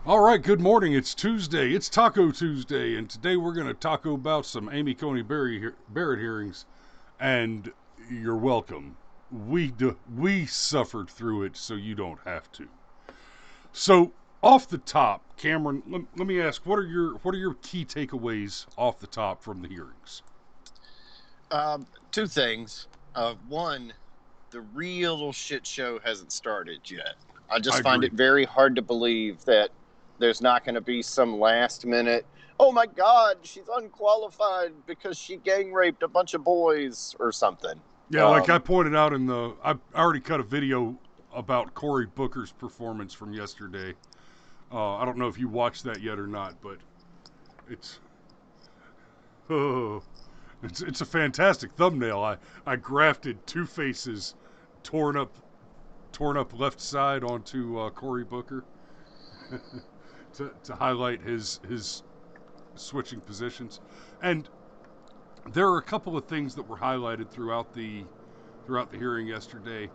All right, good morning. It's Tuesday. It's Taco Tuesday, and today we're going to talk about some Amy Coney Barrett hearings. And you're welcome. We suffered through it, so you don't have to. So, off the top, Cameron, let me ask: what are your key takeaways off the top from the hearings? Two things. One, the real shit show hasn't started yet. I I just find agree. it very hard to believe that there's not going to be some last minute, oh my God, she's unqualified because she gang raped a bunch of boys or something. Yeah, like I Um, pointed out I already cut a video about Cory Booker's performance from yesterday. I don't know if you watched that yet or not, but it's oh, it's a fantastic thumbnail. I grafted Two Faces torn up torn up left side onto Cory Booker to highlight his switching positions, and there are a couple of things that were highlighted throughout the hearing yesterday.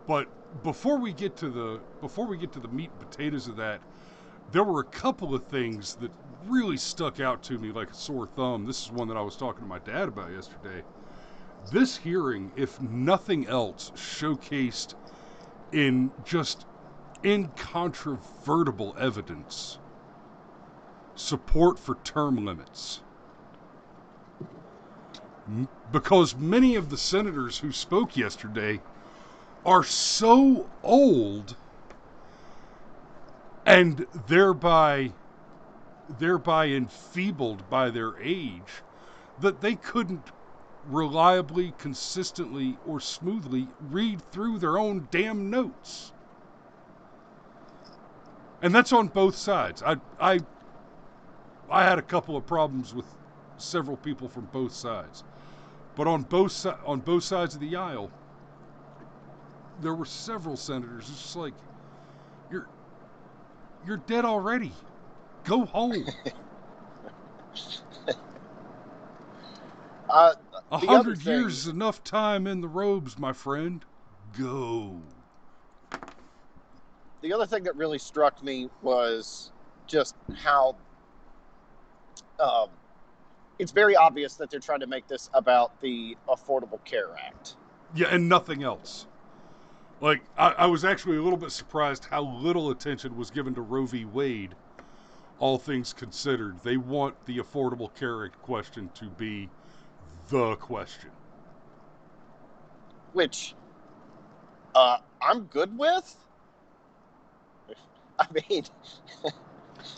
But before we get to the meat and potatoes of that, there were a couple of things that really stuck out to me like a sore thumb. This is one that I was talking to my dad about yesterday. This hearing, if nothing else, showcased in just incontrovertible evidence support for term limits. Because many of the senators who spoke yesterday are so old and thereby enfeebled by their age that they couldn't reliably, consistently, or smoothly read through their own damn notes. And that's on both sides. I had a couple of problems with several people from both sides, but on both sides of the aisle, there were several senators. It's just like you're you're dead already. Go home. uh, A the other hundred years thing, is enough time in the robes, my friend. Go. the other thing that really struck me was just how um, it's very obvious that they're trying to make this about the Affordable Care Act. Yeah, and nothing else. Like, I was actually a little bit surprised how little attention was given to Roe v. Wade, all things considered. They want the Affordable Care Act question to be the question. Which I'm good with. I mean,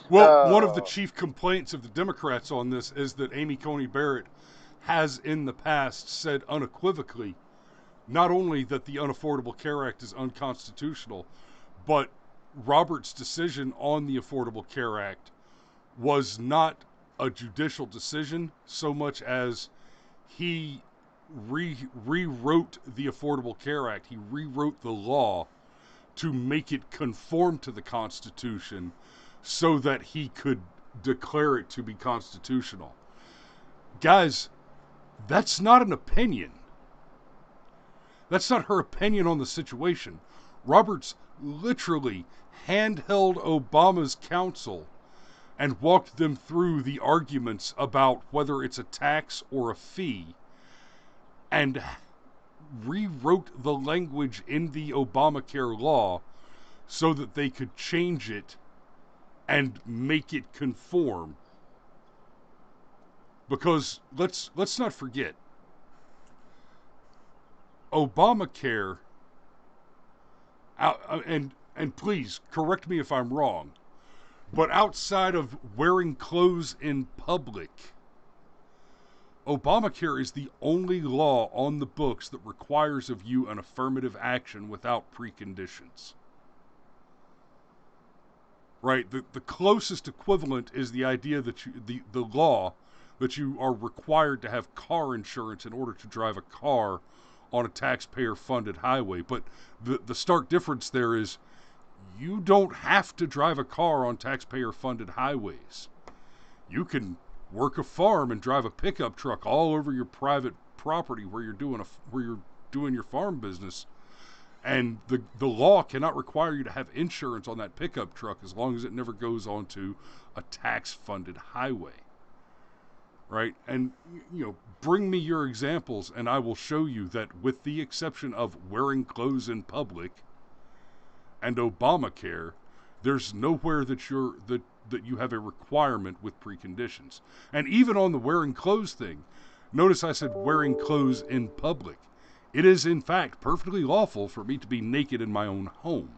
Well, one of the uh, chief complaints of the Democrats on this is that Amy Coney Barrett has in the past said unequivocally not only that the Unaffordable Care Act is unconstitutional, but Roberts' decision on the Affordable Care Act was not a judicial decision so much as he rewrote the Affordable Care Act. He rewrote the law to make it conform to the Constitution so that he could declare it to be constitutional. Guys, that's not an opinion. That's not her opinion on the situation. Roberts literally handheld Obama's counsel and walked them through the arguments about whether it's a tax or a fee and rewrote the language in the Obamacare law so that they could change it and make it conform. Because let's not forget, Obamacare, and please correct me if I'm wrong, but outside of wearing clothes in public, Obamacare is the only law on the books that requires of you an affirmative action without preconditions. Right? The closest equivalent is the idea that the law that you are required to have car insurance in order to drive a car on a taxpayer funded highway. But the stark difference there is you don't have to drive a car on taxpayer funded highways. You can work a farm and drive a pickup truck all over your private property where you're doing your farm business And the law cannot require you to have insurance on that pickup truck as long as it never goes onto a tax-funded highway. Right? And, bring me your examples, and I will show you that with the exception of wearing clothes in public and Obamacare, there's nowhere that you have a requirement with preconditions. And even on the wearing clothes thing, notice I said wearing clothes in public. It is, in fact, perfectly lawful for me to be naked in my own home.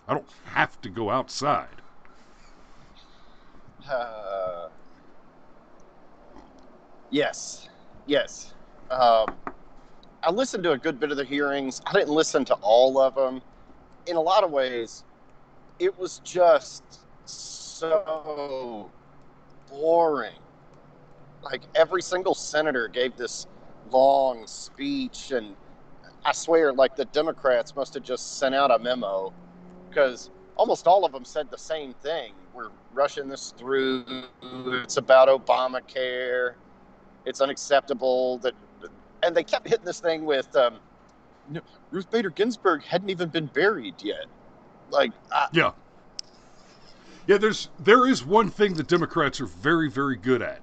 I don't have to go outside. Yes. I listened to a good bit of the hearings. I didn't listen to all of them. In a lot of ways, it was just so boring. Like, every single senator gave this long speech, and I swear, like, the Democrats must have just sent out a memo, because almost all of them said the same thing. We're rushing this through. It's about Obamacare. It's unacceptable that, and they kept hitting this thing with Ruth Bader Ginsburg hadn't even been buried yet. Like, yeah. There is one thing the Democrats are very, very good at.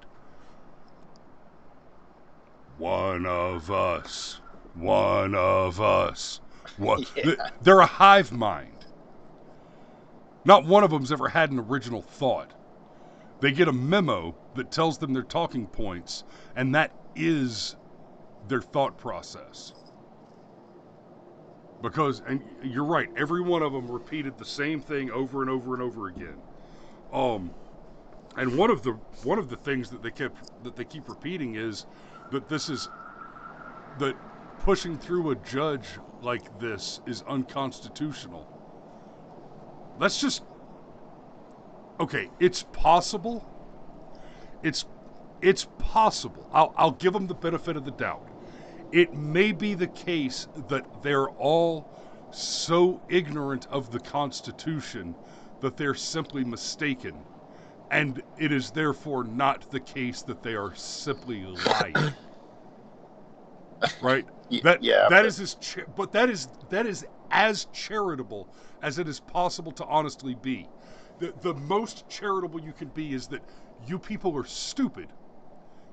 One of us. One of us. Yeah. They're a hive mind. Not one of them's ever had an original thought. They get a memo that tells them their talking points, and that is their thought process. Because, and you're right, every one of them repeated the same thing over and over and over again. And one of the things that they keep repeating is that that pushing through a judge like this is unconstitutional. That's just, okay, it's possible. It's possible. I'll give them the benefit of the doubt. It may be the case that they're all so ignorant of the Constitution that they're simply mistaken, and it is therefore not the case that they are simply lying. Right? That is as charitable as it is possible to honestly be. The most charitable you can be is that you people are stupid.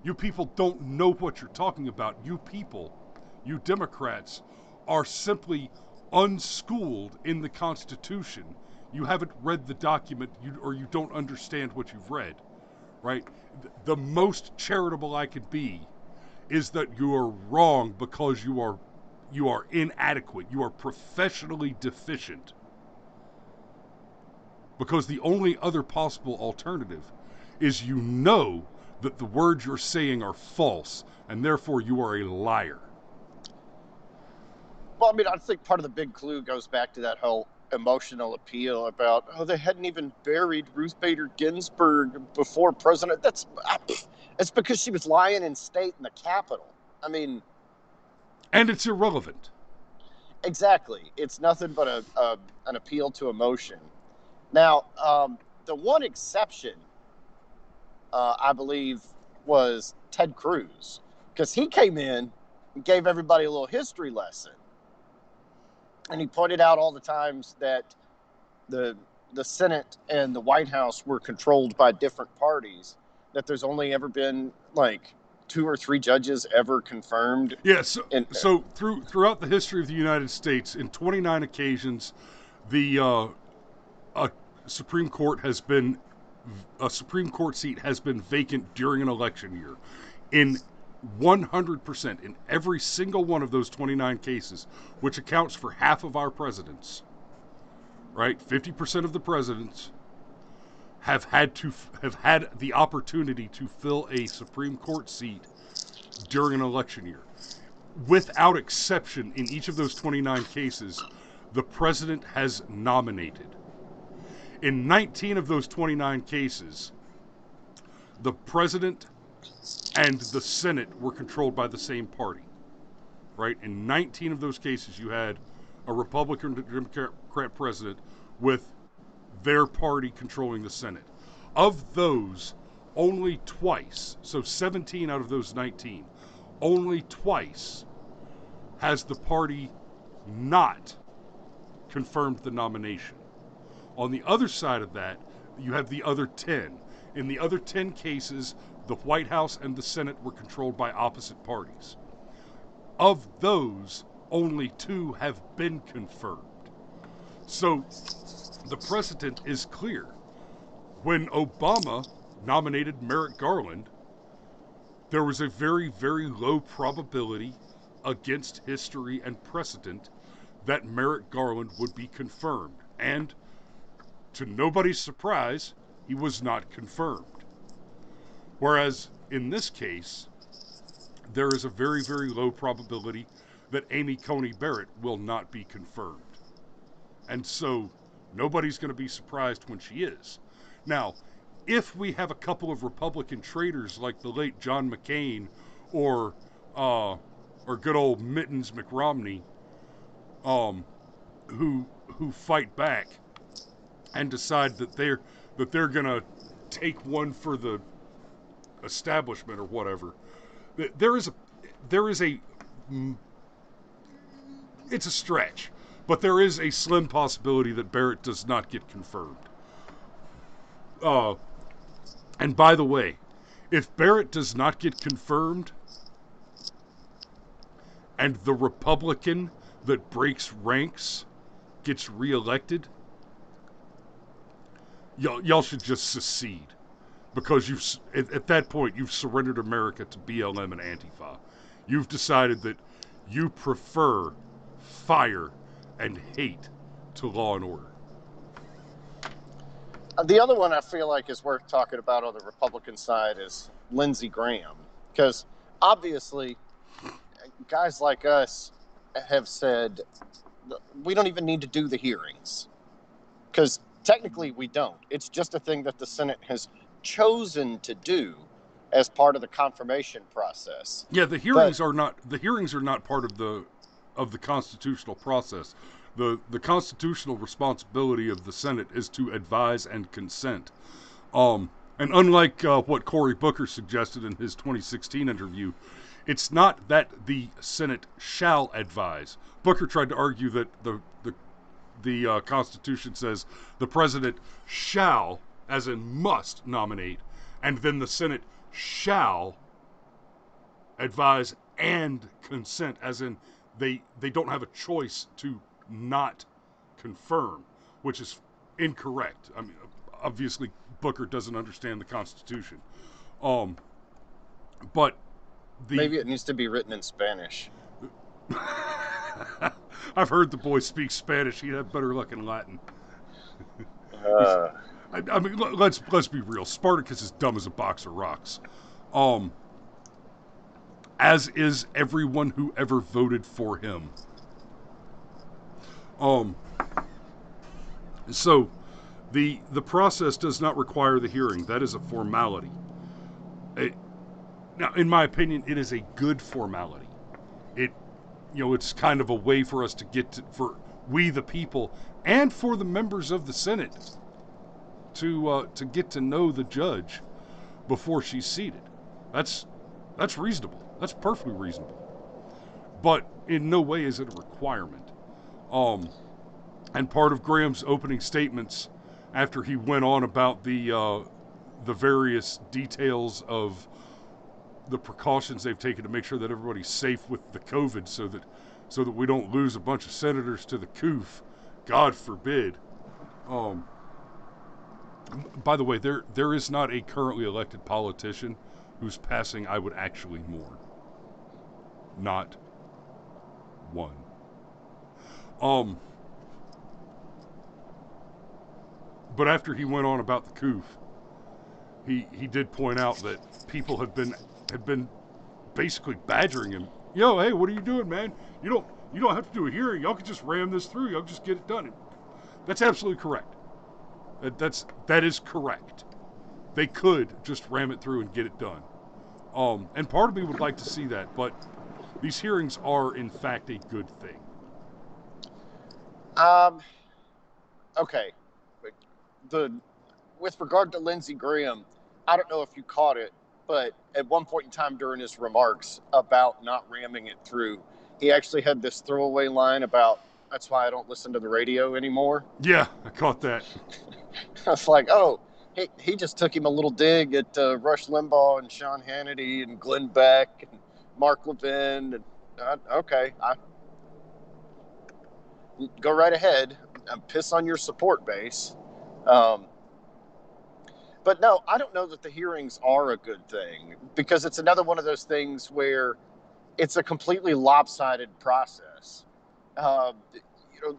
You people don't know what you're talking about. You people, you Democrats, are simply unschooled in the Constitution. You haven't read the document, or you don't understand what you've read, right? The most charitable I could be is that you are wrong because you are inadequate. You are professionally deficient. Because the only other possible alternative is that the words you're saying are false, and therefore you are a liar. Well, I mean, I think part of the big clue goes back to that whole emotional appeal about, they hadn't even buried Ruth Bader Ginsburg before President. It's because she was lying in state in the Capitol. I mean, and it's irrelevant. Exactly. It's nothing but an appeal to emotion. Now, the one exception, I believe, was Ted Cruz, because he came in and gave everybody a little history lesson. And he pointed out all the times that the Senate and the White House were controlled by different parties, that there's only ever been like 2 or 3 judges ever confirmed. Yeah, so throughout the history of the United States, in 29 occasions, the Supreme Court seat has been vacant during an election year. In 100%, in every single one of those 29 cases, which accounts for half of our presidents, right? 50% of the presidents have had the opportunity to fill a Supreme Court seat during an election year. Without exception, in each of those 29 cases, the president has nominated. In 19 of those 29 cases, the president and the Senate were controlled by the same party, right? In 19 of those cases, you had a Republican Democrat president with their party controlling the Senate. Of those, only twice, so 17 out of those 19, only twice has the party not confirmed the nomination. On the other side of that, you have the other 10. In the other 10 cases, the White House and the Senate were controlled by opposite parties. Of those, only 2 have been confirmed. So the precedent is clear. When Obama nominated Merrick Garland, there was a very, very low probability against history and precedent that Merrick Garland would be confirmed. And to nobody's surprise, he was not confirmed. Whereas in this case, there is a very, very low probability that Amy Coney Barrett will not be confirmed. And so nobody's going to be surprised when she is. Now, if we have a couple of Republican traitors like the late John McCain or good old Mittens McRomney, who fight back and decide that they're gonna take one for the establishment or whatever, there is a it's a stretch, but there is a slim possibility that Barrett does not get confirmed. And by the way, if Barrett does not get confirmed, and the Republican that breaks ranks gets reelected, y'all should just secede, because at that point you've surrendered America to BLM and Antifa. You've decided that you prefer fire and hate to law and order. The other one I feel like is worth talking about on the Republican side is Lindsey Graham, because obviously guys like us have said we don't even need to do the hearings, because technically we don't. It's just a thing that the Senate has chosen to do as part of the confirmation process. Yeah, the hearings are not part of the constitutional process. The constitutional responsibility of the Senate is to advise and consent. And unlike what Cory Booker suggested in his 2016 interview, it's not that the Senate shall advise. Booker tried to argue that the Constitution says the president shall, as in must, nominate, and then the Senate shall advise and consent, as in they don't have a choice to not confirm, which is incorrect. I mean, obviously Booker doesn't understand the Constitution. But maybe it needs to be written in Spanish. I've heard the boy speak Spanish. He'd have better luck in Latin. I mean, let's be real. Spartacus is dumb as a box of rocks. As is everyone who ever voted for him. So the process does not require the hearing. That is a formality. Now, in my opinion, it is a good formality. It's kind of a way for us to for we the people and for the members of the Senate to get to know the judge before she's seated. That's reasonable. That's perfectly reasonable. But in no way is it a requirement. And part of Graham's opening statements, after he went on about the various details of the precautions they've taken to make sure that everybody's safe with the COVID, so that we don't lose a bunch of senators to the coof, God forbid. By the way, there is not a currently elected politician whose passing I would actually mourn. Not one. But after he went on about the coof, he did point out that people had been basically badgering him. Yo, hey, what are you doing, man? You don't have to do a hearing. Y'all can just ram this through. Y'all just get it done. That's absolutely correct. That is correct. They could just ram it through and get it done. And part of me would like to see that, but these hearings are in fact a good thing. Okay. With regard to Lindsey Graham, I don't know if you caught it, but at one point in time during his remarks about not ramming it through, he actually had this throwaway line about, that's why I don't listen to the radio anymore. Yeah, I caught that. I was like, oh, he just took him a little dig at Rush Limbaugh and Sean Hannity and Glenn Beck and Mark Levin. And okay, go right ahead. Piss on your support base. But no, I don't know that the hearings are a good thing, because it's another one of those things where it's a completely lopsided process. You know,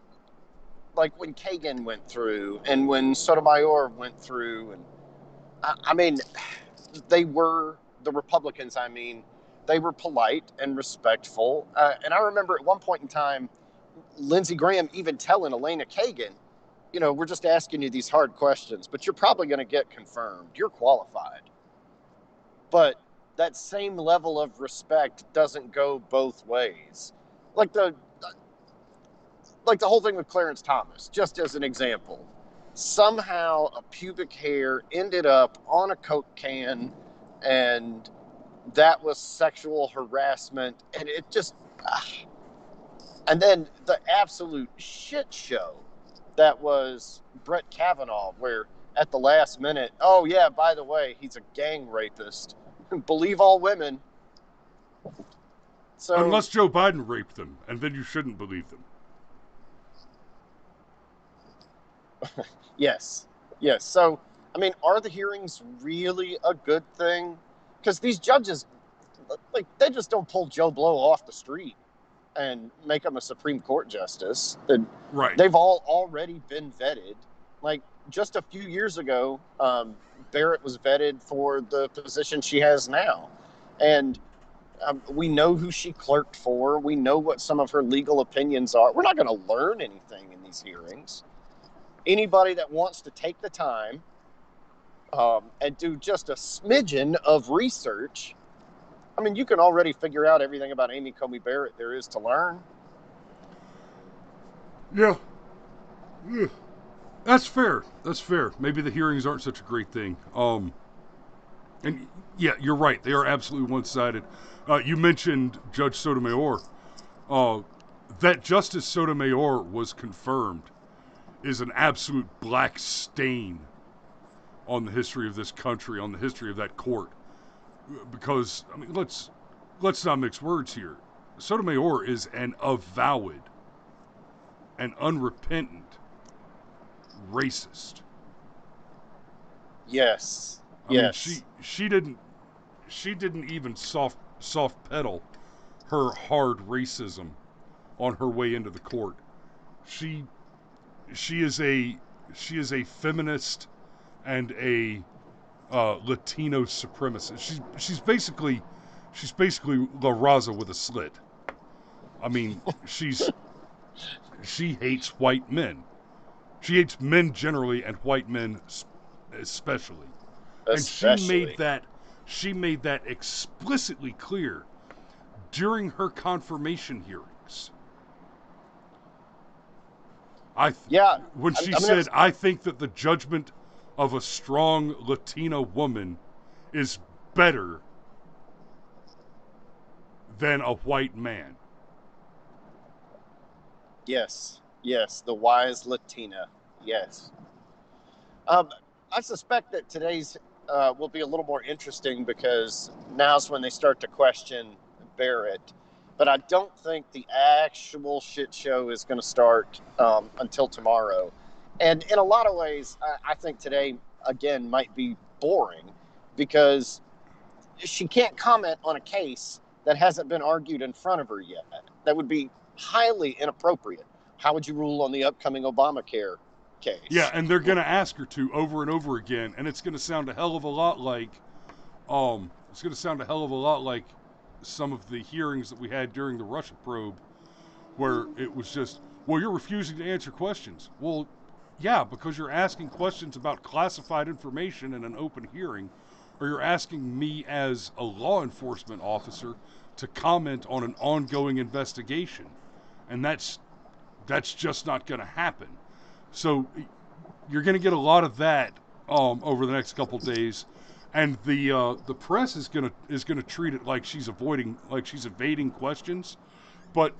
like when Kagan went through and when Sotomayor went through, and I mean, the Republicans, they were polite and respectful. And I remember at one point in time, Lindsey Graham even telling Elena Kagan, you know, we're just asking you these hard questions, but you're probably going to get confirmed. You're qualified. But that same level of respect doesn't go both ways. Like the whole thing with Clarence Thomas, just as an example. Somehow a pubic hair ended up on a Coke can, and that was sexual harassment, and it just... And then the absolute shit show that was Brett Kavanaugh, where at the last minute, oh yeah, by the way, he's a gang rapist. Believe all women. So unless Joe Biden raped them, and then you shouldn't believe them. Yes. So, I mean, are the hearings really a good thing? Because these judges, like, they just don't pull Joe Blow off the street and make him a Supreme Court justice. Right. They've all already been vetted. Like, just a few years ago, Barrett was vetted for the position she has now. And we know who she clerked for. We know what some of her legal opinions are. We're not going to learn anything in these hearings. Anybody that wants to take the time and do just a smidgen of research, I mean, you can already figure out everything about Amy Coney Barrett there is to learn. Yeah. That's fair. Maybe the hearings aren't such a great thing. And yeah, you're right. They are absolutely one-sided. You mentioned Judge Sotomayor. That Justice Sotomayor was confirmed is an absolute black stain on the history of this country, on the history of that court. Because, I mean, let's not mix words here. Sotomayor is an avowed and unrepentant racist. Yes. I mean, she didn't even soft pedal her hard racism on her way into the court. She is a feminist and a Latino supremacist. She's basically La Raza with a slit. I mean, she hates white men. She hates men generally and white men especially. And she made that explicitly clear during her confirmation hearings. When she said, I think that the judgment of a strong Latina woman is better than a white man. Yes, the wise Latina. Yes. I suspect that today's will be a little more interesting, because now's when they start to question Barrett. But I don't think the actual shit show is going to start until tomorrow. And in a lot of ways, I think today, again, might be boring, because she can't comment on a case that hasn't been argued in front of her yet. That would be highly inappropriate. How would you rule on the upcoming Obamacare case? Yeah, and they're going to ask her to over and over again, and it's going to sound a hell of a lot like some of the hearings that we had during the Russia probe, where it was just, well, you're refusing to answer questions. Well, yeah, because you're asking questions about classified information in an open hearing, or you're asking me as a law enforcement officer to comment on an ongoing investigation. And that's just not going to happen. So you're going to get a lot of that over the next couple days, and the press is going to treat it like she's evading questions. But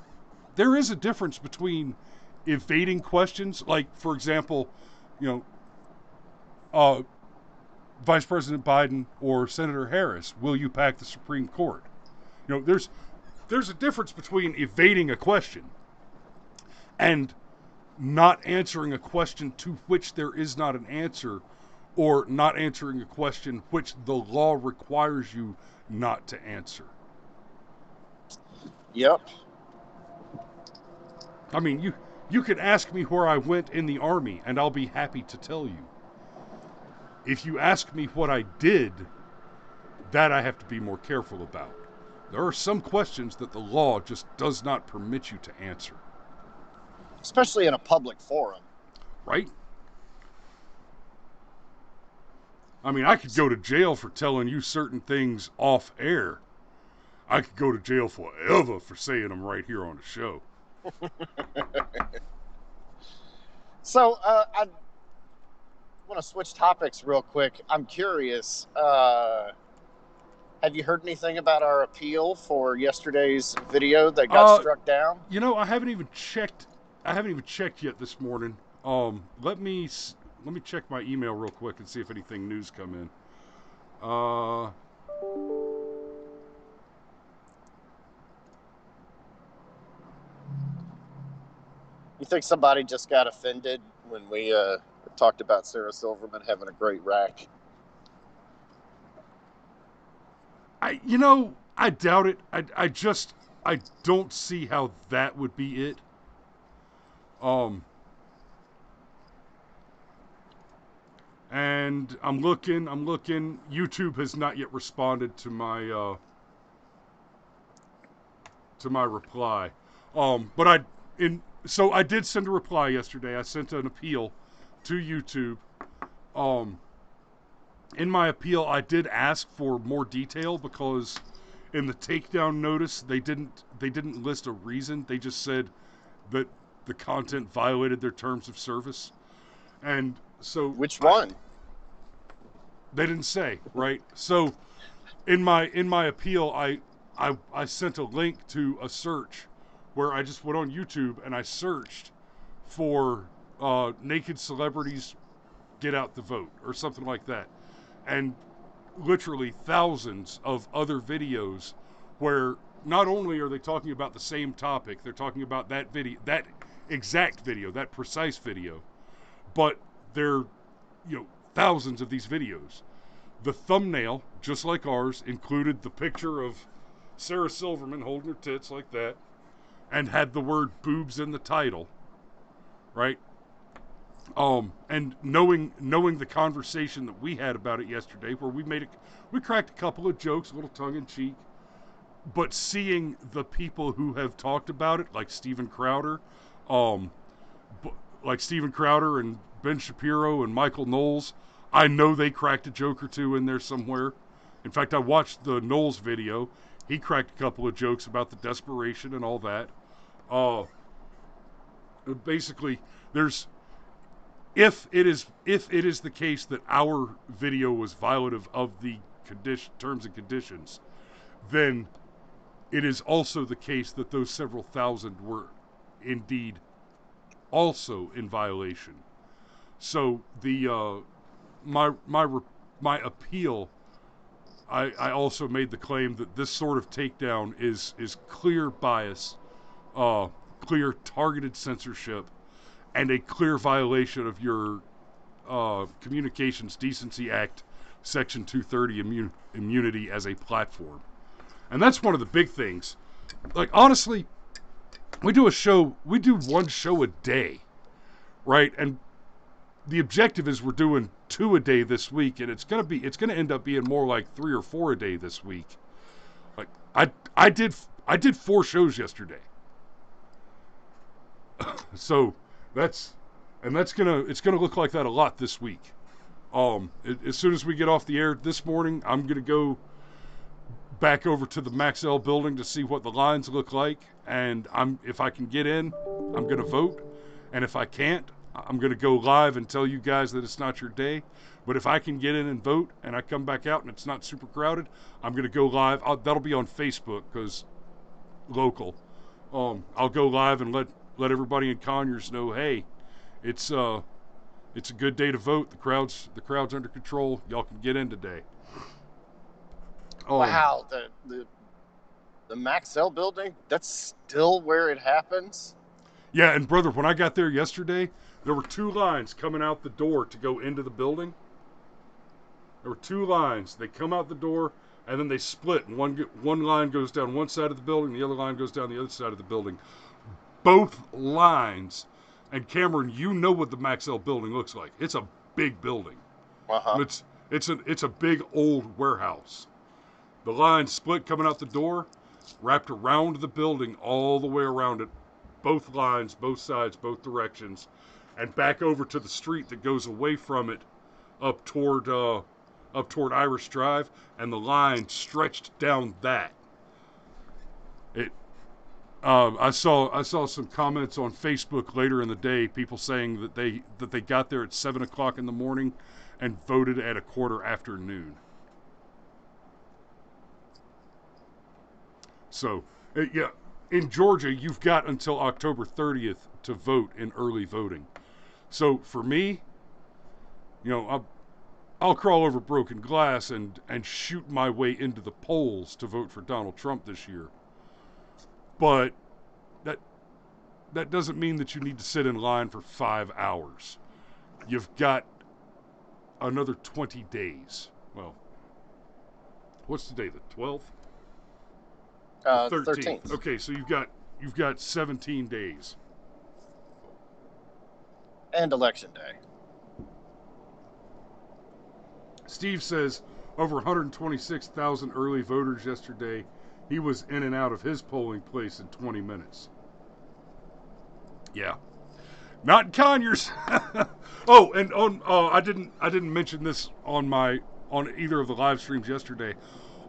there is a difference between evading questions, like, for example, you know, Vice President Biden or Senator Harris, will you pack the Supreme Court? You know, there's a difference between evading a question and not answering a question to which there is not an answer, or not answering a question which the law requires you not to answer. Yep. I mean, you can ask me where I went in the Army, and I'll be happy to tell you. If you ask me what I did, that I have to be more careful about. There are some questions that the law just does not permit you to answer. Especially in a public forum. Right? I mean, I could go to jail for telling you certain things off air. I could go to jail forever for saying them right here on the show. So, I want to switch topics real quick. I'm curious. Have you heard anything about our appeal for yesterday's video that got struck down? You know, I haven't even checked yet this morning. Let me check my email real quick and see if anything new's come in. You think somebody just got offended when we talked about Sarah Silverman having a great rack? I doubt it. I don't see how that would be it. And I'm looking. YouTube has not yet responded to my reply. So I did send a reply yesterday. I sent an appeal to YouTube. In my appeal, I did ask for more detail because in the takedown notice they didn't list a reason. They just said that the content violated their terms of service. And so which one? They didn't say, right? So in my appeal, I sent a link to a search where I just went on YouTube and I searched for naked celebrities get out the vote or something like that. And literally thousands of other videos where not only are they talking about the same topic, they're talking about that exact video, that precise video, but they're, thousands of these videos. The thumbnail, just like ours, included the picture of Sarah Silverman holding her tits like that and had the word boobs in the title, right? And knowing the conversation that we had about it yesterday, where we cracked a couple of jokes, a little tongue in cheek, but seeing the people who have talked about it, like Steven Crowder and Ben Shapiro and Michael Knowles, I know they cracked a joke or two in there somewhere. In fact, I watched the Knowles video. He cracked a couple of jokes about the desperation and all that. Basically, if it is the case that our video was violative of the terms and conditions, then it is also the case that those several thousand were indeed also in violation. So my appeal, I also made the claim that this sort of takedown is clear bias, clear targeted censorship, and a clear violation of your Communications Decency Act, Section 230 immunity as a platform. And that's one of the big things. Like, honestly, we do one show a day, right? And the objective is we're doing 2 a day this week, and it's gonna end up being more like 3 or 4 a day this week. Like, I did 4 shows yesterday. So it's gonna look like that a lot this week. As soon as we get off the air this morning, I'm gonna go back over to the Maxell building to see what the lines look like, and if I can get in, I'm gonna vote, and if I can't, I'm gonna go live and tell you guys that it's not your day. But if I can get in and vote, and I come back out and it's not super crowded, I'm gonna go live. That'll be on Facebook because local. I'll go live and let everybody in Conyers know, hey, it's a good day to vote. The crowd's under control. Y'all can get in today. Wow, the Maxell building, that's still where it happens? Yeah, and brother, when I got there yesterday, there were 2 lines coming out the door to go into the building. There were 2 lines. They come out the door, and then they split. And one line goes down one side of the building, the other line goes down the other side of the building. Both lines. And Cameron, you know what the Maxell building looks like. It's a big building. Uh-huh. It's a big old warehouse. The line split coming out the door, wrapped around the building all the way around it. Both lines, both sides, both directions, and back over to the street that goes away from it up toward Irish Drive, and the line stretched down that. I saw some comments on Facebook later in the day, people saying that they got there at 7:00 in the morning and voted at 1:15 noon. So, yeah, in Georgia, you've got until October 30th to vote in early voting. So for me, I'll crawl over broken glass and shoot my way into the polls to vote for Donald Trump this year. But that doesn't mean that you need to sit in line for 5 hours. You've got another 20 days. Well, what's today? The 12th? 13th. Okay, so you've got 17 days. And election day. Steve says over 126,000 early voters yesterday. He was in and out of his polling place in 20 minutes. Yeah, not in Conyers. Oh, and I didn't mention this on either of the live streams yesterday.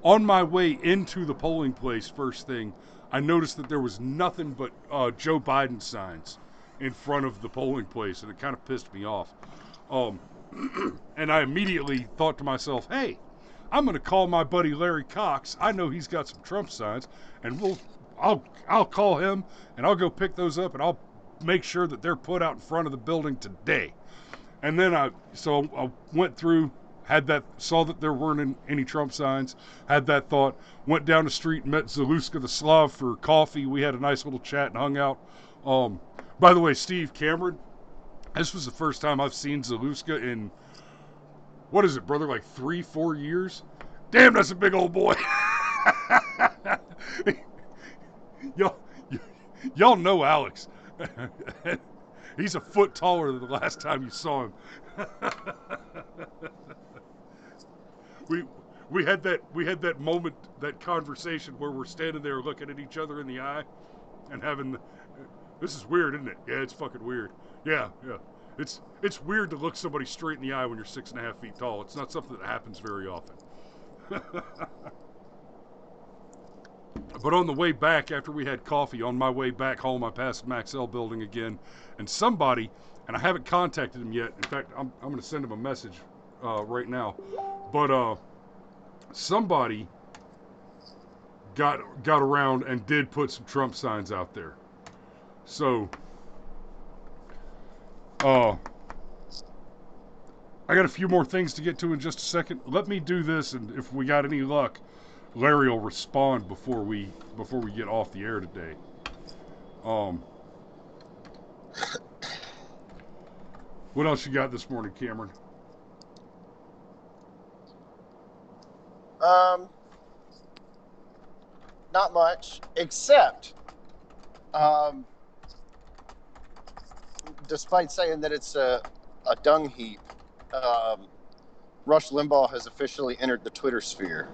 On my way into the polling place, first thing, I noticed that there was nothing but Joe Biden signs in front of the polling place, and it kind of pissed me off. And I immediately thought to myself, hey, I'm going to call my buddy Larry Cox. I know he's got some Trump signs, and I'll call him, and I'll go pick those up, and I'll make sure that they're put out in front of the building today. And then I went through, saw that there weren't any Trump signs, had that thought, went down the street and met Zaluska the Slav for coffee. We had a nice little chat and hung out. By the way, Steve, Cameron, this was the first time I've seen Zaluska in, what is it, brother, like 3-4 years? Damn, that's a big old boy. Y'all know Alex. He's a foot taller than the last time you saw him. we had that moment, that conversation where we're standing there looking at each other in the eye and having this is weird, isn't it? Yeah, it's fucking weird. Yeah. It's weird to look somebody straight in the eye when you're 6.5 feet tall. It's not something that happens very often. But on the way back, after we had coffee, on my way back home, I passed Maxell building again, and somebody, and I haven't contacted him yet. In fact, I'm going to send him a message right now. But somebody got around and did put some Trump signs out there. So, I got a few more things to get to in just a second. Let me do this, and if we got any luck, Larry will respond before we get off the air today. What else you got this morning, Cameron? Not much, except, despite saying that it's a dung heap, Rush Limbaugh has officially entered the Twitter sphere.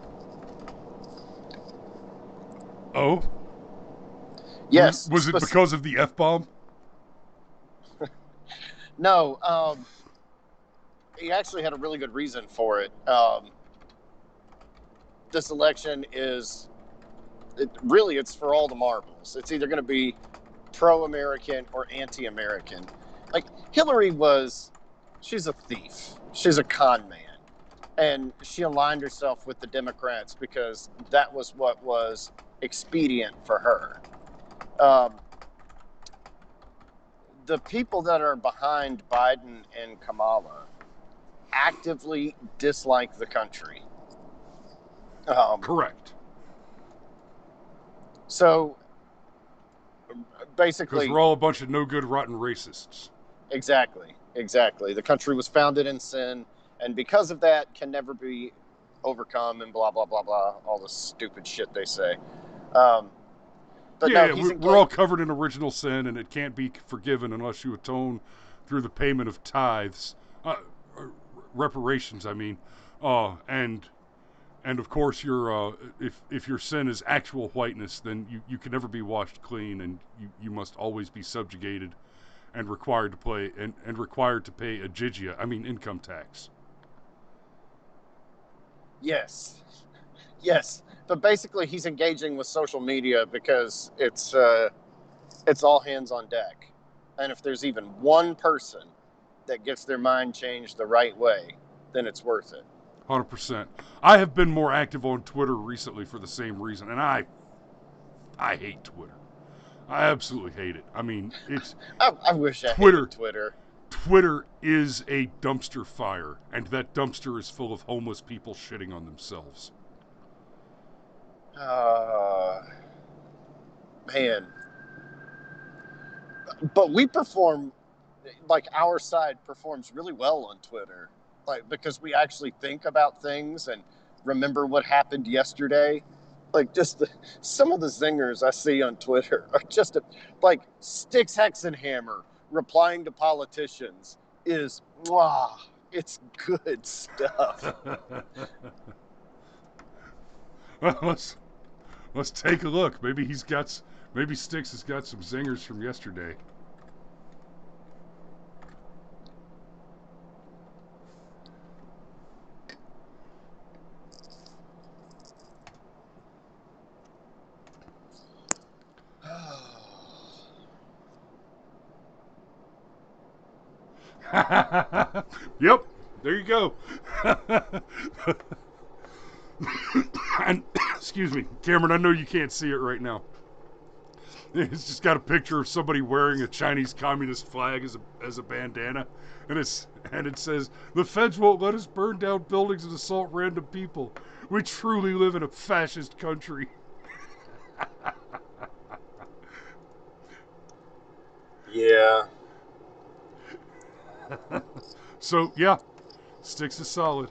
Oh? Yes. Was it because of the F-bomb? No. He actually had a really good reason for it. This election it's for all the marbles. It's either going to be pro-American or anti-American. Like, Hillary she's a thief. She's a con man. And she aligned herself with the Democrats because that was what was expedient for her. Um, the people that are behind Biden and Kamala actively dislike the country. Correct. So Because basically, we're all a bunch of no good, rotten racists. exactly. The country was founded in sin, and because of that, can never be overcome, and blah blah blah blah. All the stupid shit they say. But Yeah, no, he's we're all covered in original sin, and it can't be forgiven unless you atone through the payment of tithes, reparations. I mean, and of course, your if your sin is actual whiteness, then you can never be washed clean, and you must always be subjugated and required to pay and required to pay a jizya. I mean, income tax. Yes. But basically, he's engaging with social media because it's all hands on deck. And if there's even one person that gets their mind changed the right way, then it's worth it. 100%. I have been more active on Twitter recently for the same reason, and I hate Twitter. I absolutely hate it. I mean, it's I wish I hated Twitter. Twitter is a dumpster fire, and that dumpster is full of homeless people shitting on themselves. Man. But we perform, like our side performs really well on Twitter. Like, because we actually think about things and remember what happened yesterday. Like, just some of the zingers I see on Twitter are just like Styx Hexenhammer replying to politicians is, wow, it's good stuff. Well, let's take a look. Maybe Styx has got some zingers from yesterday. Yep, there you go. And excuse me, Cameron, I know you can't see it right now. It's just got a picture of somebody wearing a Chinese communist flag as a bandana, and it says, "The feds won't let us burn down buildings and assault random people. We truly live in a fascist country." Yeah. So yeah, Styx is solid.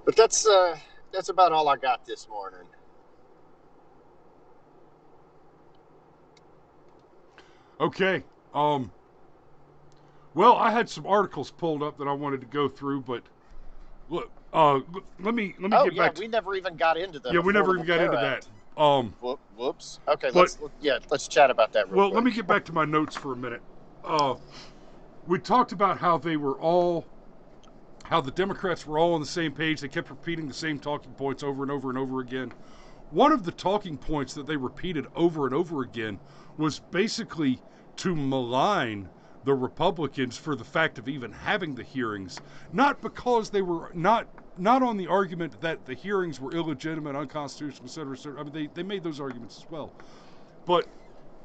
But that's about all I got this morning. Okay. Well, I had some articles pulled up that I wanted to go through, but look, let me get back to. We never even got into that. Yeah, we never even got into that. Whoops. Okay, let's chat about that real quick. Let me get back to my notes for a minute. We talked about how the Democrats were all on the same page. They kept repeating the same talking points over and over and over again. One of the talking points that they repeated over and over again was basically to malign the Republicans for the fact of even having the hearings, not because they were not on the argument that the hearings were illegitimate, unconstitutional, etc., etc. I mean, they made those arguments as well, but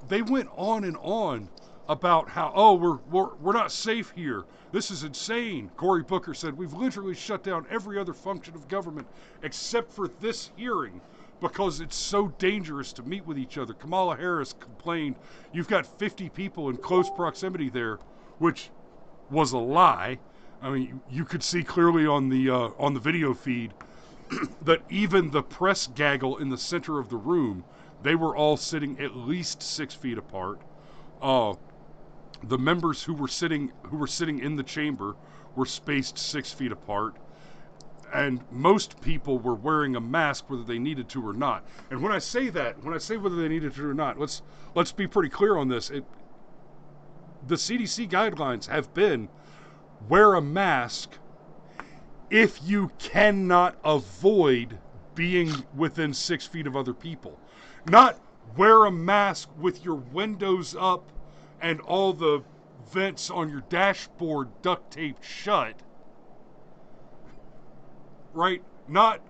they went on and on about how, we're not safe here. This is insane. Cory Booker said, "We've literally shut down every other function of government except for this hearing because it's so dangerous to meet with each other." Kamala Harris complained, "You've got 50 people in close proximity there," which was a lie. I mean, you could see clearly on the video feed that even the press gaggle in the center of the room, they were all sitting at least 6 feet apart. The members who were sitting in the chamber were spaced 6 feet apart, and most people were wearing a mask whether they needed to or not. And when I say whether they needed to or not, let's be pretty clear on this. The CDC guidelines have been wear a mask if you cannot avoid being within 6 feet of other people. Not wear a mask with your windows up and all the vents on your dashboard duct taped shut. Right? Not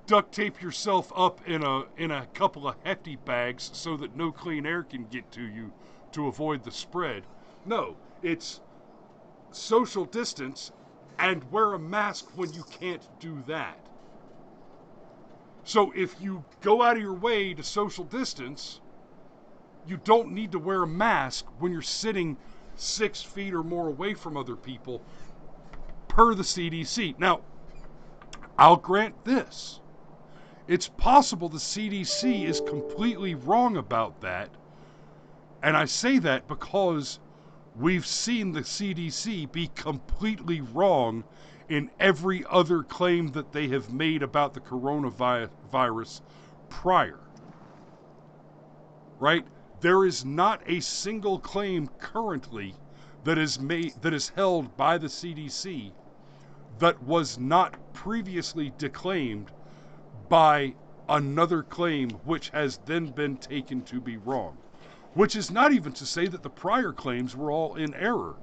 duct tape yourself up in a couple of hefty bags so that no clean air can get to you to avoid the spread. No, it's social distance and wear a mask when you can't do that. So if you go out of your way to social distance, you don't need to wear a mask when you're sitting 6 feet or more away from other people, per the CDC. Now, I'll grant this. It's possible the CDC is completely wrong about that. And I say that because we've seen the CDC be completely wrong in every other claim that they have made about the coronavirus prior. Right? There is not a single claim currently that is held by the CDC that was not previously declaimed by another claim which has then been taken to be wrong. Which is not even to say that the prior claims were all in error,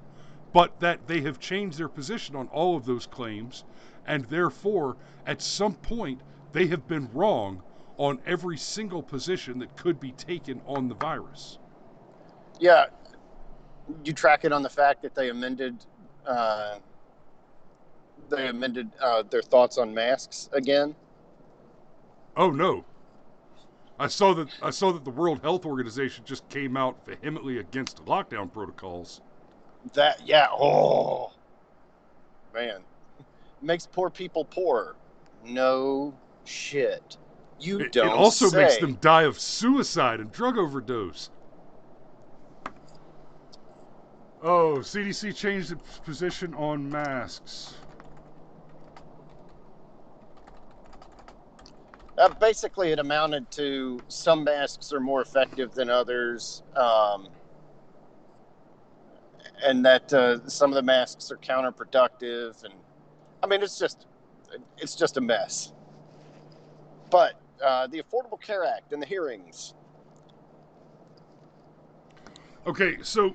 but that they have changed their position on all of those claims, and therefore, at some point, they have been wrong on every single position that could be taken on the virus. Yeah, you track it on the fact that they amended their thoughts on masks again. Oh no. I saw that the World Health Organization just came out vehemently against lockdown protocols. Oh man, makes poor people poorer. No shit. It also makes them die of suicide and drug overdose. Oh, CDC changed its position on masks. Basically, it amounted to some masks are more effective than others, and that some of the masks are counterproductive. And I mean, it's just a mess. But the Affordable Care Act and the hearings. Okay, so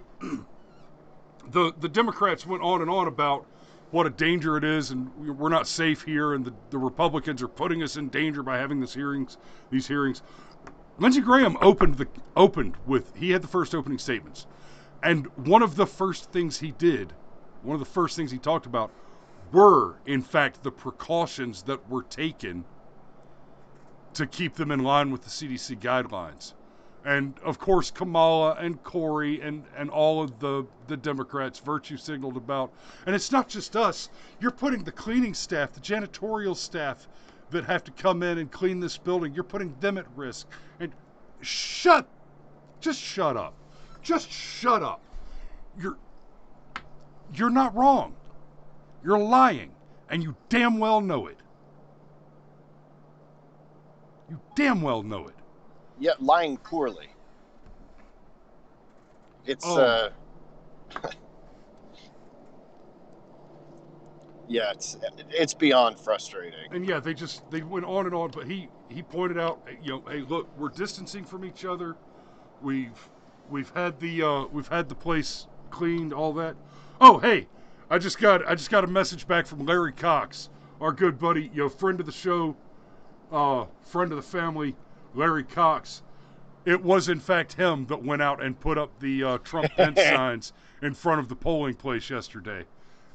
the Democrats went on and on about what a danger it is, and we're not safe here, and the Republicans are putting us in danger by having these hearings. Lindsey Graham he had the first opening statements, and one of the first things he talked about were, in fact, the precautions that were taken to keep them in line with the CDC guidelines. And, of course, Kamala and Corey and all of the Democrats virtue signaled about. And it's not just us. You're putting the cleaning staff, the janitorial staff that have to come in and clean this building, you're putting them at risk. And just shut up. Just shut up. You're not wrong. You're lying. And you damn well know it. You damn well know it. Yeah, lying poorly. It's yeah, it's beyond frustrating. And yeah, they went on and on, but he pointed out, hey, look, we're distancing from each other. We've had the place cleaned, all that. Oh, hey, I just got a message back from Larry Cox, our good buddy, friend of the show, friend of the family, Larry Cox. It was, in fact, him that went out and put up the Trump-Pence signs in front of the polling place yesterday.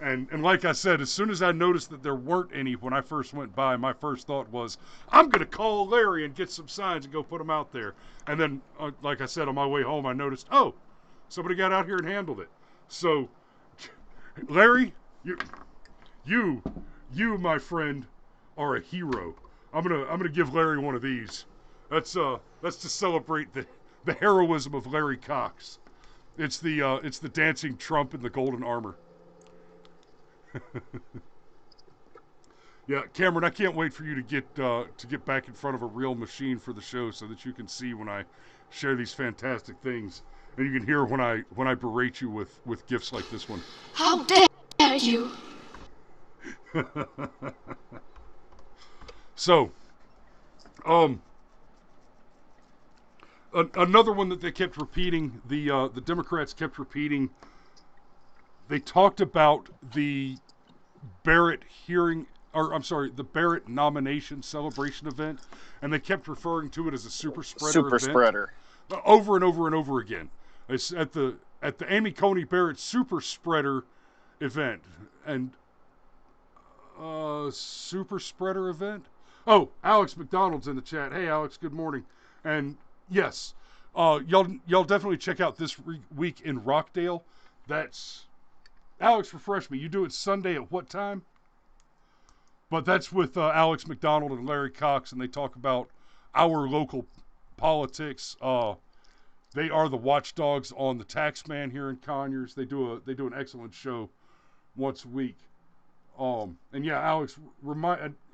And like I said, as soon as I noticed that there weren't any when I first went by, my first thought was, I'm going to call Larry and get some signs and go put them out there. And then, like I said, on my way home, I noticed, oh, somebody got out here and handled it. So, Larry, you, my friend, are a hero. I'm gonna give Larry one of these. That's to celebrate the heroism of Larry Cox. It's the dancing Trump in the golden armor. Yeah, Cameron, I can't wait for you to get back in front of a real machine for the show so that you can see when I share these fantastic things, and you can hear when I berate you with gifts like this one. How dare you? So, another one that they kept repeating, the Democrats kept repeating, they talked about the Barrett hearing the Barrett nomination celebration event, and they kept referring to it as a super spreader Super event. spreader. Over and over and over again. It's at the Amy Coney Barrett super spreader event. And super spreader event? Oh, Alex McDonald's in the chat. Hey Alex, good morning. And yes, y'all definitely check out This Week in Rockdale. That's Alex, refresh me. You do it Sunday at what time? But that's with Alex McDonald and Larry Cox, and they talk about our local politics. They are the watchdogs on the tax man here in Conyers. They do an excellent show once a week. And yeah, Alex,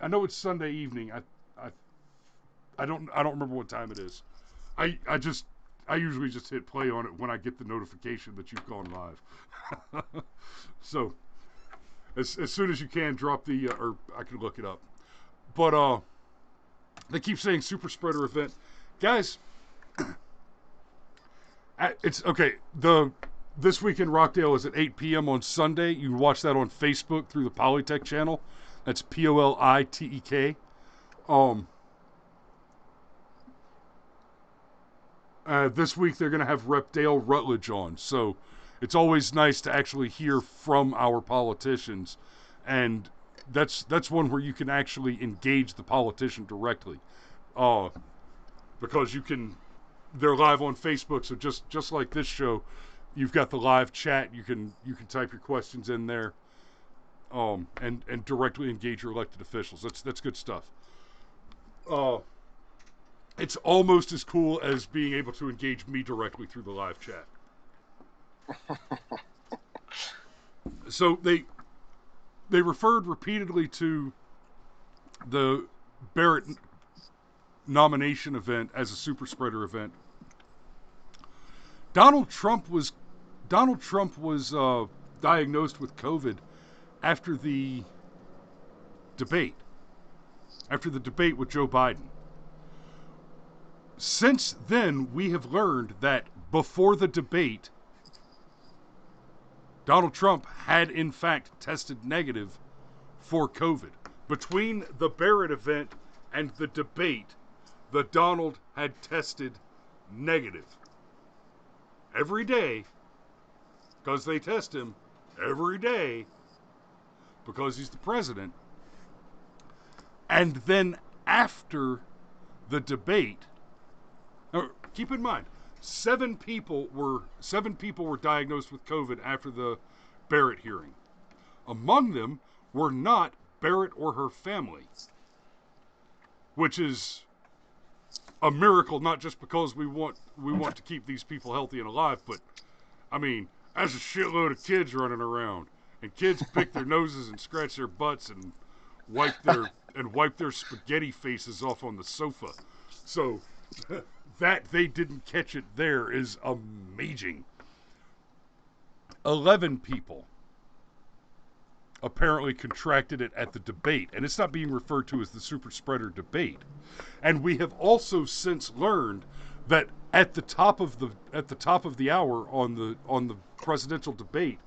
I know it's Sunday evening. I don't remember what time it is. I usually just hit play on it when I get the notification that you've gone live. So as soon as you can, drop the or I can look it up. But they keep saying super spreader event, guys. It's okay. This Week in Rockdale is at 8 p.m. on Sunday. You can watch that on Facebook through the Polytech channel. That's Politek. This week they're going to have Rep. Dale Rutledge on. So it's always nice to actually hear from our politicians. And that's one where you can actually engage the politician directly. Because they're live on Facebook, so just like this show, you've got the live chat. You can type your questions in there, and directly engage your elected officials. That's good stuff. It's almost as cool as being able to engage me directly through the live chat. So they referred repeatedly to the Barrett nomination event as a super spreader event. Donald Trump was diagnosed with COVID after the debate with Joe Biden. Since then, we have learned that before the debate, Donald Trump had in fact tested negative for COVID. Between the Barrett event and the debate, the Donald had tested negative. Every day, because they test him every day, because he's the president. And then after the debate, keep in mind, 7 people were diagnosed with COVID after the Barrett hearing. Among them were not Barrett or her family, which is a miracle, not just because we want to keep these people healthy and alive, but I mean, there's a shitload of kids running around, and kids pick their noses and scratch their butts and wipe their spaghetti faces off on the sofa. So that they didn't catch it there is amazing. 11 people apparently contracted it at the debate, and it's not being referred to as the super spreader debate. And we have also since learned that at the top of the hour on the presidential debate,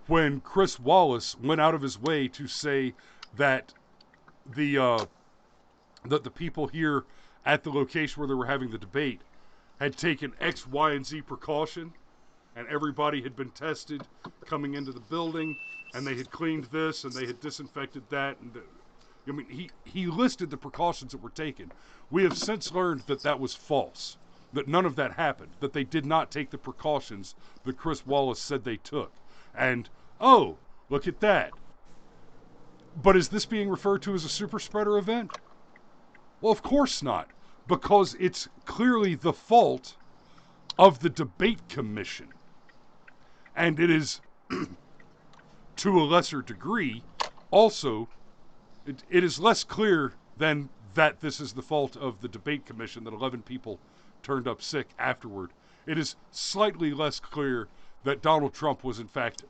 when Chris Wallace went out of his way to say that the people here at the location where they were having the debate had taken X, Y, and Z precaution, and everybody had been tested coming into the building, and they had cleaned this, and they had disinfected that, and I mean, he listed the precautions that were taken. We have since learned that that was false, that none of that happened, that they did not take the precautions that Chris Wallace said they took. And, oh, look at that. But is this being referred to as a super spreader event? Well, of course not, because it's clearly the fault of the debate commission. And it is, to a lesser degree, also, it is less clear than that this is the fault of the debate commission, that 11 people turned up sick afterward. It is slightly less clear that Donald Trump was in fact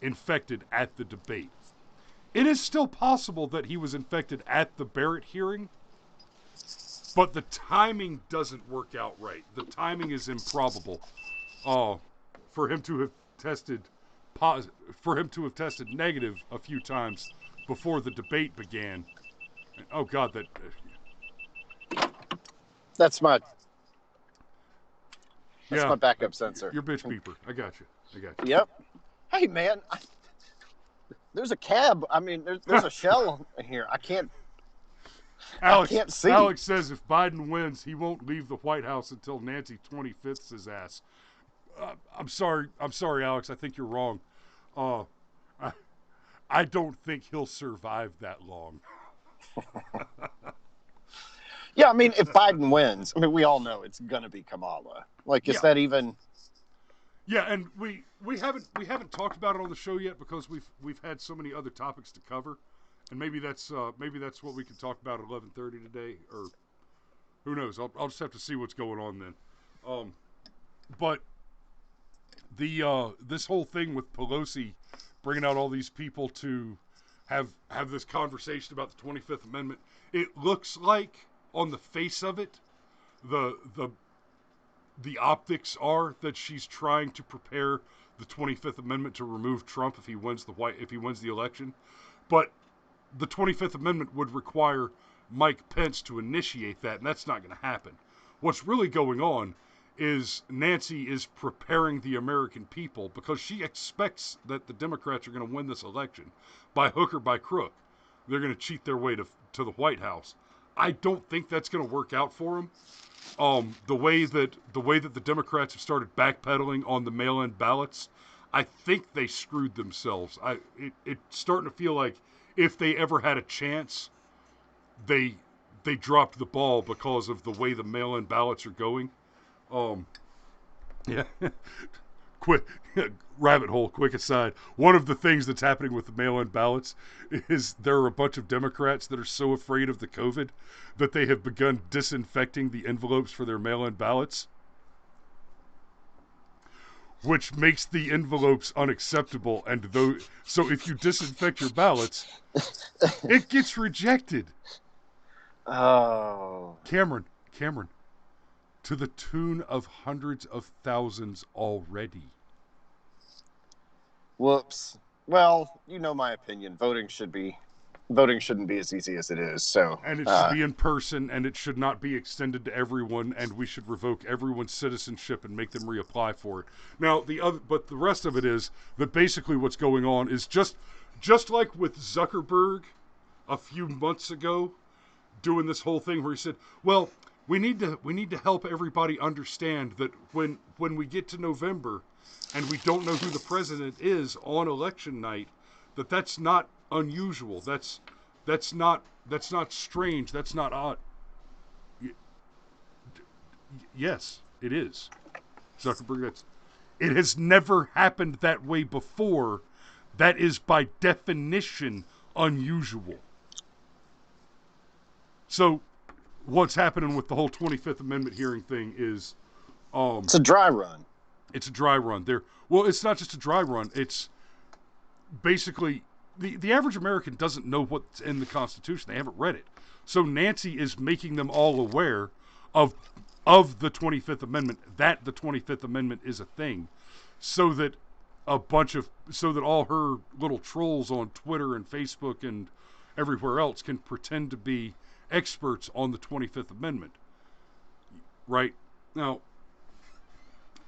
infected at the debate. It is still possible that he was infected at the Barrett hearing, but the timing doesn't work out right. The timing is improbable for him to have tested for him to have tested negative a few times before the debate began. Oh God, That's my yeah, backup sensor. Your bitch beeper. I got you. Yep. Hey man, there's a cab. I mean, there's a shell here. I can't see. Alex says if Biden wins, he won't leave the White House until Nancy 25ths his ass. I'm sorry, Alex. I think you're wrong. I don't think he'll survive that long. Yeah, I mean, if Biden wins, I mean, we all know it's gonna be Kamala. Like, is that even? Yeah, and we haven't talked about it on the show yet because we've had so many other topics to cover, and maybe that's what we can talk about at 11:30 today, or who knows? I'll just have to see what's going on then. But the this whole thing with Pelosi bringing out all these people to have this conversation about the 25th Amendment, it looks like on the face of it, the optics are that she's trying to prepare the 25th Amendment to remove Trump if he wins the election. But the 25th Amendment would require Mike Pence to initiate that, and that's not going to happen. What's really going on is Nancy is preparing the American people because she expects that the Democrats are going to win this election by hook or by crook. They're going to cheat their way to the White House. I don't think that's going to work out for them. The way that the Democrats have started backpedaling on the mail-in ballots, I think they screwed themselves. It's starting to feel like if they ever had a chance, they dropped the ball because of the way the mail-in ballots are going. Yeah. Quick rabbit hole. Quick aside. One of the things that's happening with the mail-in ballots is there are a bunch of Democrats that are so afraid of the COVID that they have begun disinfecting the envelopes for their mail-in ballots, which makes the envelopes unacceptable. And so if you disinfect your ballots, it gets rejected. Oh, Cameron, to the tune of hundreds of thousands already. Whoops. Well, you know my opinion. Voting shouldn't be as easy as it is. So, and it should be in person, and it should not be extended to everyone, and we should revoke everyone's citizenship and make them reapply for it. Now, but the rest of it is that basically what's going on is just like with Zuckerberg a few months ago, doing this whole thing where he said, well, we need to help everybody understand that when we get to November and we don't know who the president is on election night, that's not unusual. That's not strange. That's not odd. Yes, it is. Zuckerberg, it has never happened that way before. That is by definition unusual. So what's happening with the whole 25th Amendment hearing thing is it's a dry run. It's a dry run. Well, it's not just a dry run. It's basically the average American doesn't know what's in the Constitution. They haven't read it. So Nancy is making them all aware of the 25th Amendment, that the 25th Amendment is a thing, so that all her little trolls on Twitter and Facebook and everywhere else can pretend to be experts on the 25th Amendment. Right? Now,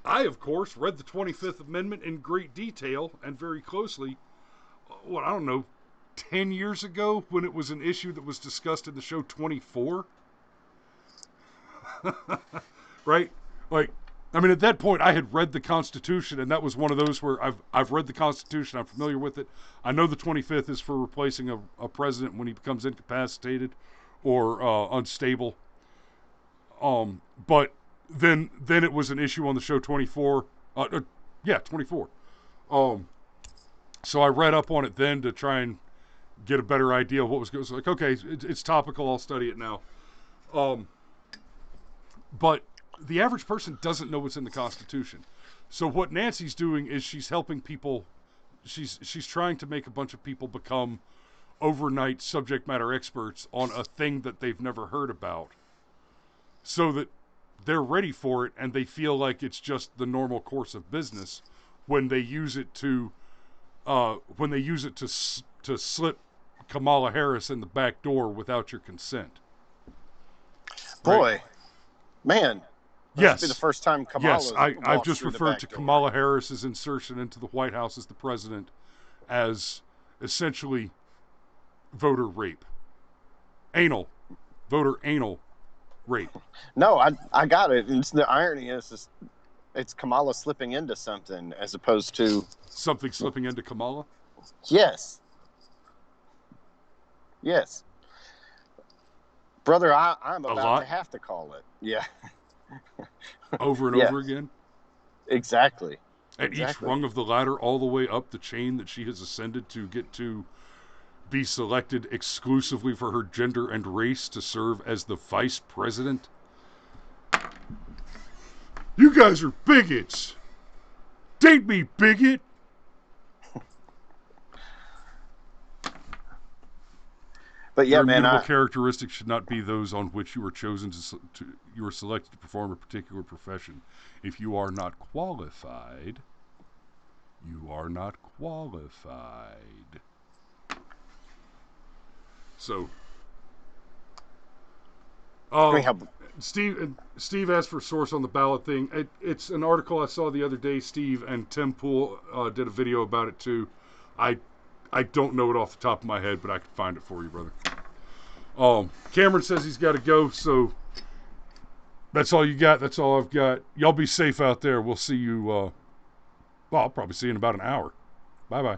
I, of course, read the 25th Amendment in great detail and very closely, 10 years ago when it was an issue that was discussed in the show 24? Right? At that point, I had read the Constitution, and that was one of those where I've read the Constitution, I'm familiar with it. I know the 25th is for replacing a president when he becomes incapacitated or unstable. But then it was an issue on the show 24. 24. So I read up on it then to try and get a better idea of what was going on. So okay, it's topical, I'll study it now. But the average person doesn't know what's in the Constitution. So what Nancy's doing is she's helping people, she's trying to make a bunch of people become overnight subject matter experts on a thing that they've never heard about, so that they're ready for it and they feel like it's just the normal course of business when they use it to when they use it to slip Kamala Harris in the back door without your consent. Boy, Right? man. Yes. This will be the first time Kamala's I've just referred to door. Kamala Harris's insertion into the White House as the president as essentially voter rape. Voter anal rape. No, I got it. And the irony is it's Kamala slipping into something as opposed to... Something slipping into Kamala? Yes. Yes. Brother, I'm about to have to call it. Yeah. Over and over again? Exactly. At each rung of the ladder, all the way up the chain that she has ascended to get to be selected exclusively for her gender and race to serve as the vice president? You guys are bigots! Date me, bigot! But yeah, Your man, immutable characteristics should not be those on which you are chosen you are selected to perform a particular profession. If you are not qualified, you are not qualified. So, Steve asked for a source on the ballot thing. It's an article I saw the other day. Steve and Tim Pool did a video about it too. I don't know it off the top of my head, but I can find it for you, brother. Cameron says he's got to go, so that's all you got. That's all I've got. Y'all be safe out there. We'll see you, I'll probably see you in about an hour. Bye-bye.